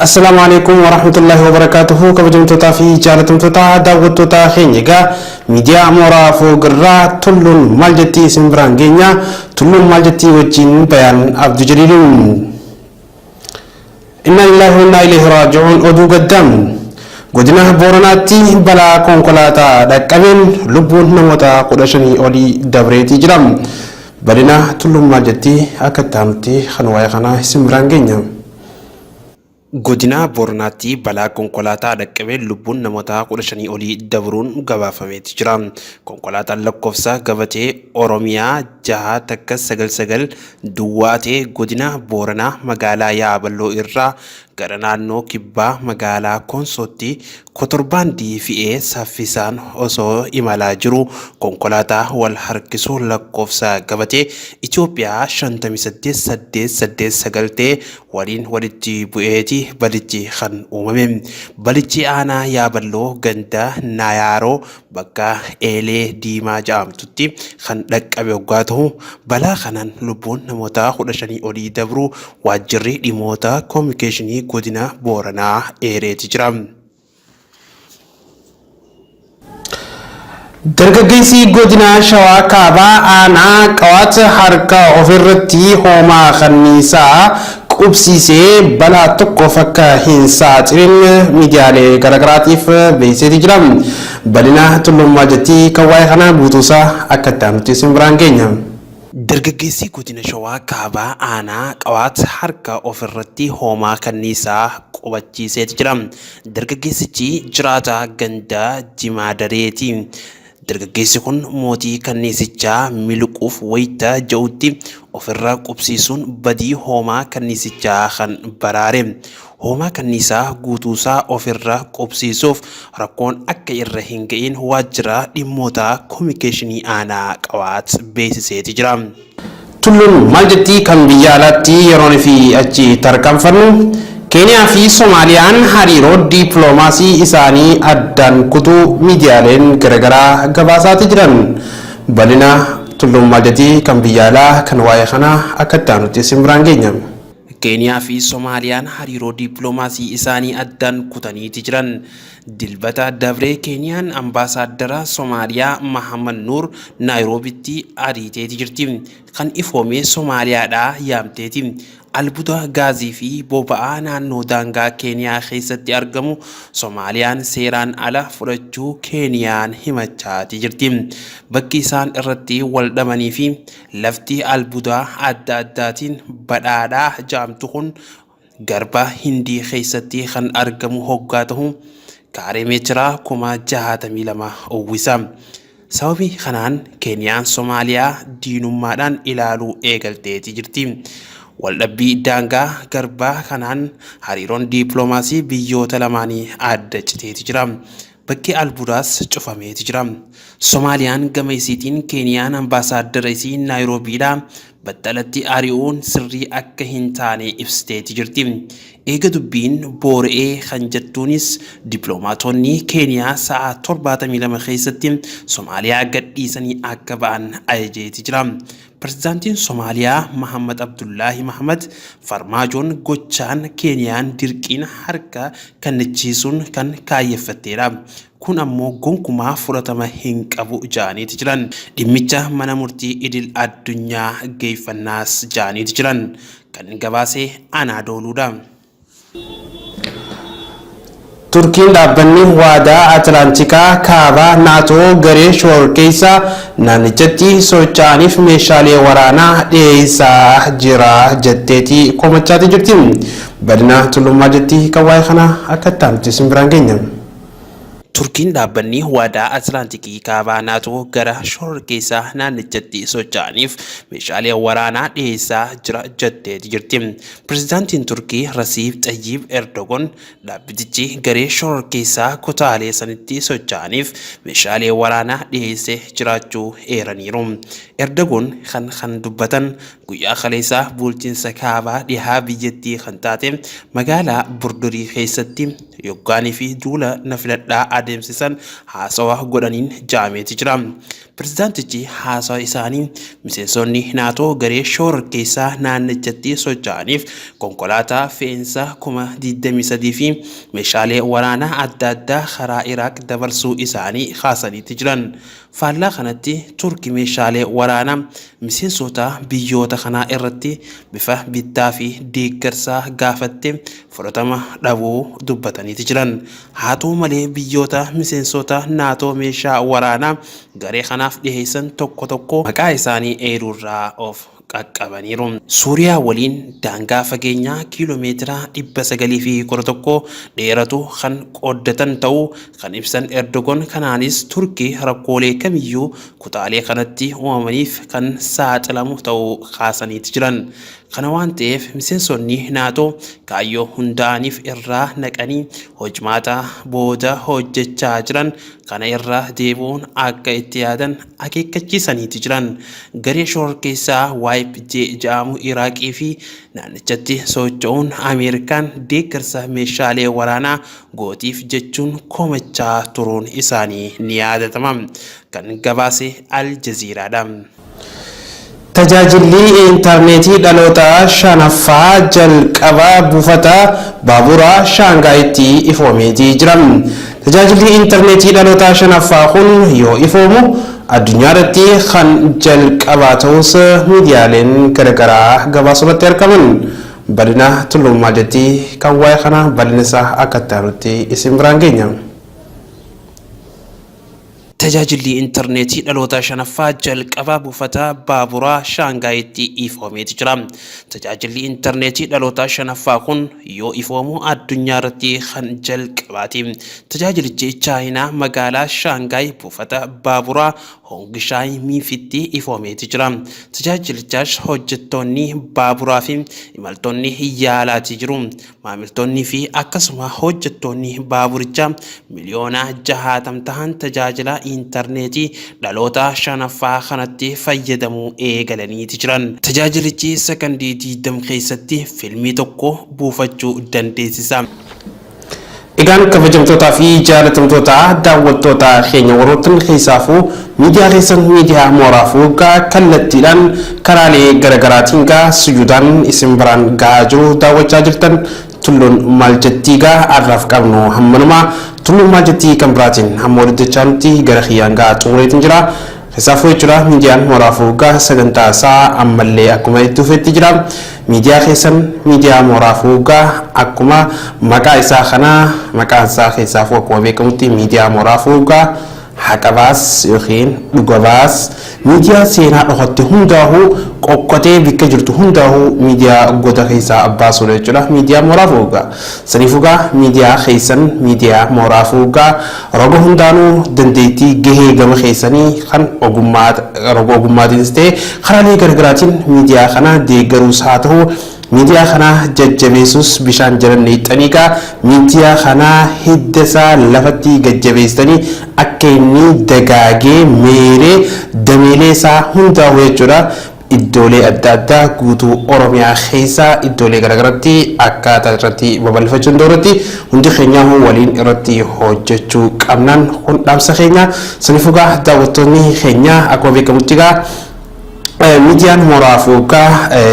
Assalamualaikum warahmatullahi wabarakatuh. Kabajamtoota fi jaalatamtoota daawwattoota keenya egaa miidiyaa mooraa foogirraa tulluun maal jettii isin biraan geenya tulluun maal jettii wajjin bayaan abduu jaliiluun inna lillahi wa inna ilayhi raaji'uun oduu gaddam godina booranaatti balaa konkolaataa dhaqqabeen lubbuun namoota 15 olii dabreetii jira. Balina tulluun maal jettii akka taanutti kan waa'ee kana isin biraan geenya. Godina Booranaatti balaa konkolaataa dhaqqabeen lubbuun namoota 15 olii dabruun gabaafameeti jira. Konkolaataan lakkoofsa gabatee Oromiyaa 699 duwwaatee godina Booranaa magaalaa Yaaballoo irraa gara naannoo kibbaa magaalaa Konsootti kotorbaandii fe'ee saffisaan osoo imalaa jiru konkolaataa wal harkisuu lakkoofsa gabatee Itoophiyaa 58889 waliin walitti bu'eeti balichi kan uumame. Balichi aanaa Yaaballoo ganda Naayaaroo bakka Eelee Diimaa jedhamtutti kan dhaqqabe waggaa ta'u balaa kanaan lubbuun namoota 15 olii dabruu waajjirri dhimmoota koominikeeshinii godina Booranaa eereeti jira. Dargaggeessi godina Shawaa Kaabaa aanaa qawaat harka ofirratti hoomaa kanniisaa qubsiisee balaa tokkoof akka hin saaxileen miidiyaalee garaagaraatiif beeksiseeti jira. Balina tulluun maal jettii kan waa'ee kana guutuusaa akka taanutti isin biraan geenya. Dargaggeessi godina Shawaa Kaabaa aanaa qawaat harka ofirratti hoomaa kanniisaa qubachiiseeti jira. Dargaggeessichi jiraataa ganda Jimaadareeti. Dargaggeessi kun mootii kanniisichaa miliquuf wayita ja'utti ofirraa qubsiisuun badii hoomaa kanniisichaa kan baraare. Hoomaa kanniisaa guutuusaa ofirraa qubsiisuuf rakkoon akka irra hin ga'in waajjira dhimmoota koominikeeshinii aanaa qawaat beeksiseeti jira. Tulluun maal jettii kan biyya alaatti yeroon fi achi tarkaanfannu Keenyaa fi Soomaaliyaan hariiroo dippiloomaasii isaanii addaan kutuu miidiyaaleen garaagaraa gabaasaati jiran. Balina tulluun maal jettii kan biyya alaa kan waa'ee kana akka taanutti isin biraan geenya. Keenyaa fi Soomaaliyaan hariiroo dippiloomaasii isaanii addaan kutaniiti jiran. Dilbata dabree Keeniyaan ambaasaaddara Soomaaliyaa Mahamad Nuur Naayiroobitti ariiteeti jirti. Kan ifoomee Soomaaliyaadhaa yaamteeti. Albuuda gaazii fi boba'aa naannoo daangaa Keeniyaa keessatti argamu Soomaaliyaan seeraan ala fudhachuu Keeniyaan himachaati jirti. Bakki isaan irratti wal dhabanii fi lafti albuuda adda addaatiin badhaadhaa jedhamtu kun garba Hindii keessatti kan argamu hoggaa ta'u kaaree meetiraa 62,000 uwwisa. Sababii kanaan Keeniyaan Soomaaliyaa diinummaadhaan ilaaluu eegalteeti jirti. Waldhabbii daangaa garbaa kanaan hariiroon dippiloomaasii biyyoota lamaanii adda citeeti jira. Bakki albuudaas cufameeti jira. Soomaaliyaan gama isiitiin Keeniyaan ambaasaaddara isii Naayiroobiidhaa battalatti ari'uun sirrii akka hin taane ibsiteeti jirti. Eega dubbiin boora'ee kan jettuunis dippiloomaatonni Keeniyaa sa'a 72 keessatti Soomaaliyaa gadhiisanii akka ba'an ajajeeti jira. Pirezidaantiin Soomaaliyaa Mahammad Abdullaahi Mahammad Farmaajoon gochaan Keeniyaan dirqiin harka kennichiisuun kan kaayeffatteedha. Kun ammoo gonkumaa fudhatama hin qabu jedhaniiti jiran. Dhimmicha mana murtii idil addunyaa geeffannaas jedhaniiti jiran. Kan gabaasee Anaadooluudha. Turkiin dhaabbanni waadaa Atlaantikaa kaabaa naatoo garee shororkeessaa naannichatti socho'aniif meeshaalee waraanaa dhiyeessaa jira jetteeti komachaati jirti. Balina tulluun maal jettii kan waa'ee kana akka taanutti isin biraan geenya. Turkiin dhaabbanni waadaa Atlaantikii kaabaa naatoo gara shororkeessaa naannichatti socho'aniif meeshaalee waraanaa dhiyeessaa jira jetteeti jirti. Pirezidaantiin Turkii Rasiib Xayyiib Erdogan dhaabbatichi garee shororkeessaa kutaalee sanitti socho'aniif meeshaalee waraanaa dhiyeessee jiraachuu eeraniiru. Erdogan kan dubbatan guyyaa kaleessaa bulchiinsa kaabaa dhihaa biyyattii kan taate magaalaa Burdurii keessatti yoggaanii fi duula na filadhaa adeemsisan haasawa godhaniin jaameeti jira. Pirezidaantichi haasawa isaanii miseensonni naatoo garee shororkeessaa naannichatti socho'aniif konkolaataa fe'insa 23 fi meeshaalee waraanaa adda addaa karaa Iraaq dabarsuu isaanii kaasaniiti jiran. Faallaa kanatti Turkii meeshaalee waraanaa miseensota biyyoota kanaa irratti bifa bittaa fi deeggarsaa gaafatte fudhatama dhabuu dubbataniiti jiran. Haa ta'u malee biyyoota miseensota naatoo meeshaa waraanaa garee kanaaf dhiheessan tokko tokko maqaa isaanii eeruurraa of qaqqabaniiru. Suuriyaa waliin daangaa fageenyaa kiiloomeetira 911 dheeratu kan qooddatan ta'uu kan ibsan Erdogan kanaanis Turkii rakkoolee kamiyyuu kutaalee kanatti uumamaniif kan saaxilamu ta'uu kaasaniiti jiran. Kana waan ta'eef miseensonni naatoo kaayyoo hundaa'aniif irraa naqanii hojmaata booda hojjechaa jiran kana irraa deebi'uun akka itti yaadan akeekkachiisaniiti jiran. Garee shororkeessaa YPG jedhamu Iraaqii fi naannichatti socho'uun Ameerikaan deeggarsa meeshaalee waraanaa gootiif jechuun komachaa turuun isaanii ni yaadatama. Kan gabaase Al Jazeeraadha. Tajaajilli intarneetii dhaloota shanaffaa jalqabaa buufata baaburaa Shaangaayitti ifoomeetii jira. Tajaajilli intarneetii dhaloota shanaffaa kun yoo ifoomu addunyaa irratti kan jalqabaa ta'us miidiyaaleen garagaraa gabaasumatti argaman. Bal'ina tullummaa jetti kan waa'ee kana bal'ina isaa akka ta'utti isin biraan geenya. Tajaajilli intarneetii dhaloota shanaffaa jalqabaa buufata baaburaa Shaangaayitti ifoomeeti jira. Tajaajilli intarneetii dhaloota shanaffaa kun yoo ifoomu addunyaa irratti kan jalqabaati. Tajaajilichi Chaayinaa magaalaa Shaangaay buufata baaburaa Hongishaay Miifitti ifoomeeti jira. Tajaajilichaas hojjettoonni baaburaa fi imaltoonni yaalaati jiru. Maamiltoonni fi akkasuma hojjettoonni baaburichaa miliyoona 60 ta'an tajaajila intarneetii dhaloota shanaffaa kanatti fayyadamuu eegalaniiti jiran. Tajaajilichi sekondii 20 keessatti fiilmii tokko buufachuu dandeessisa. Egaan kabajamtootaa fi jaalatamtoota daawwattoota keenya warroottan keessaafuu miidiyaa keessan miidiyaa mooraafuu kallattiidhaan karaalee garagaraatiin suyuudhaan isin biraan gahaa jiru daawwachaa jirtan tulluun maal jettii arraaf qabnu hammanumaa tulluun maal jettii kan biraatiin hamma walitti jechaanutti gara kiyyaan xumureetiin jira. Keessaafuu jechuudha miidiyaan mooraafuu sagantaa isaa ammallee akkuma itti dhufetti jira. Miidiyaa keessan miidiyaa mooraafuu akkuma maqaa isaa kana maqaan isaa keessaafuu akkuma beekamutti miidiyaa mooraafuu haqabaas yookiin dhugabaas miidiyaa seenaa dhokatte hundaa'uu qoqqotee bikka jirtu hundaa'uu miidiyaa goda keessaa abbaasuudha jechuudha. Miidiyaa mooraafuu saniifuu miidiyaa keessan miidiyaa mooraafuu roga hundaanuu dandeettii gahee gama keessanii kan ogummaatiinis ta'e karaalee garaagaraatiin miidiyaa kana deeggaruus haa ta'u miidiyaa kana jajjabeessus bishaan jalan neexxanii miidiyaa kana hiddasaa lafatti gajjabeessanii akka inni dagaagee meeree dameelee isaa hundaa'u jechuudha. Iddoolee adda addaa guutuu Oromiyaa keessaa iddoolee garagaraatti akkaataa irratti babal'ifachuu danda'utti hundi keenya waliin irratti hojjechuu qabnaan kun dhaamsa keenya. Saniifuu daawwattoonni keenya akkuma beekamutti miidiyaan mooraafuu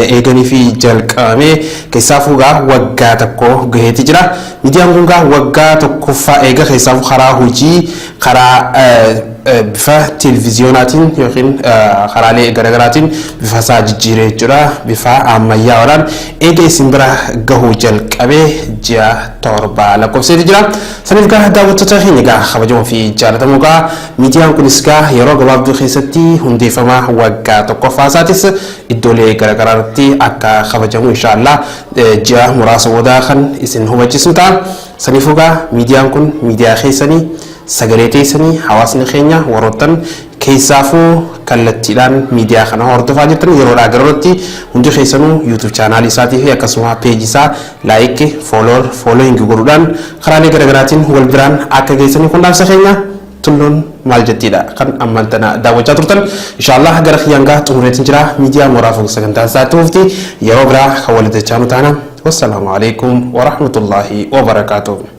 eeganii fi jalqabame keessaafuu waggaa tokko gaheeti jira. Miidiyaan kun waggaa tokkoffaa eega keessaafuu karaa hojii karaa bifa televiziyoonaatiin yookiin karaalee garaagaraatiin bifa isaa jijjiiree jechuudha. Bifa ammayyaa'aadhaan eega isin bira gahuu jalqabee ji'a 7 lakkoofseeti jira. Saniif daawwattoota keenya kabajamoo fi jaalatamoo miidiyaan kunis yeroo gabaabduu keessatti hundeeffama waggaa tokkoffaa isaatis iddoolee garaagaraatti akka kabajamu inshaallah ji'a muraasa booda kan isin hubachiisnu ta'a. Saniifuu miidiyaan kun miidiyaa keessanii sagalee teessanii hawaasni keenya warroottan keessaafuu kallattiidhaan miidiyaa kana hordofaa jirtan yeroodhaa gara yerootti hundi keessanuu YouTube chaanaalii isaatii fi akkasuma peejii isaa laayik foolooyingi godhuudhaan karaalee garaagaraatiin wal biraan akka geessanii kun dhaamsa keenya tulluun maal jettiidha kan ammantana daawwachaa turtan inshaallah gara kiyyaan xumureetiin jira miidiyaa mooraafuu sagantaa isaatti hufti yeroo biraa kan walitti chaanu taana. Wassalamu alaikum wa rahmatullahi wa barakatuh.